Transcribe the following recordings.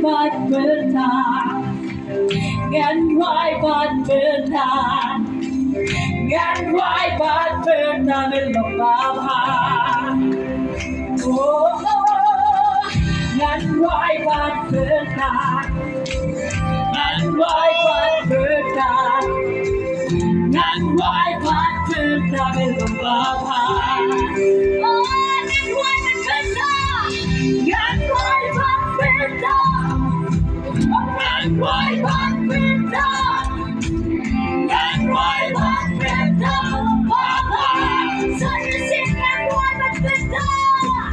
bắt bên thang ngàn quái bắt bên thang ngàn quái bắt bên thang bên lòng ba hà ngàn quái bắt bên thang ngàn quái bắt bên thang ngàn quái bắt bên thang bên lòng ba hà ngàn quái bắt bên thang ngàn quái bắt bên thang ba hà ngàn quái bắt bên thang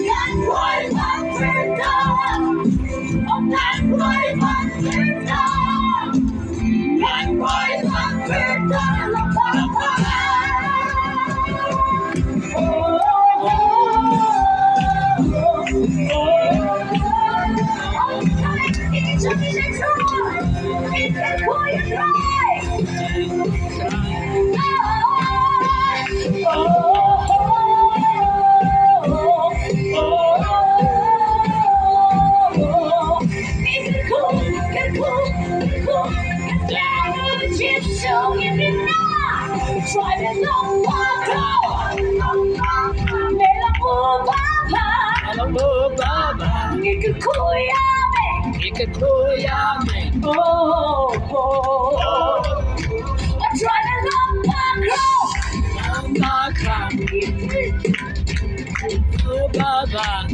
ngàn quái bắt bên thang ngàn quái bắt bên thang ngàn quái bắt bên thang ba hà Try to know what oh, I try to love my crown. Oh, Baba.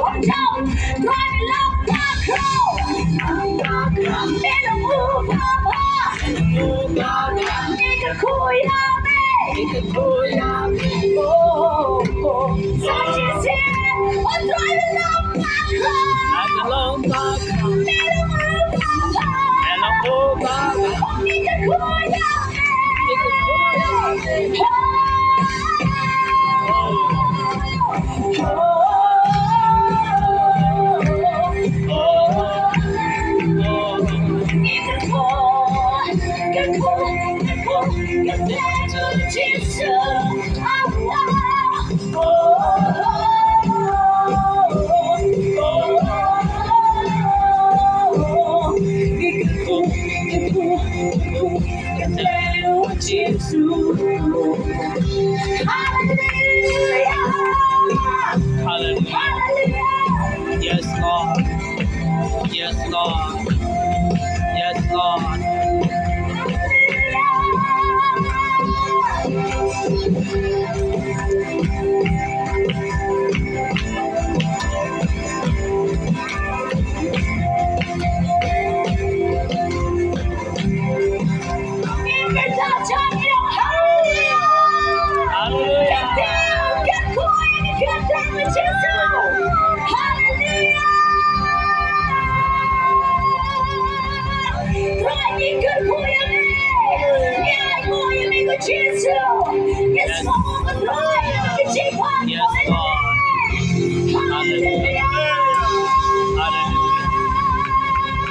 I'm down. Try to love my crown. In a move, Baba. Such is here. I'm trying to love my crown. Hallelujah. Yes, Lord. Yes, Lord. Yes, Lord. Jesus, yes, Lord, yes, Lord. Hallelujah. Hallelujah.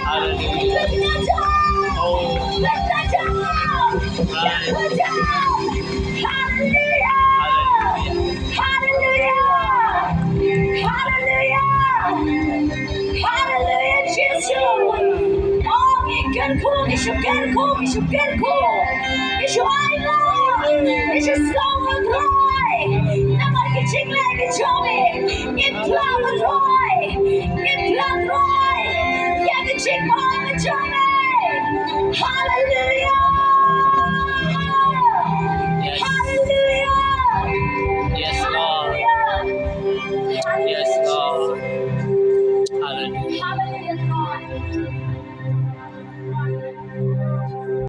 Hallelujah. Oh, hallelujah. Hallelujah. Hallelujah. Hallelujah, Jesus. Oh, it's your good, it's your slow and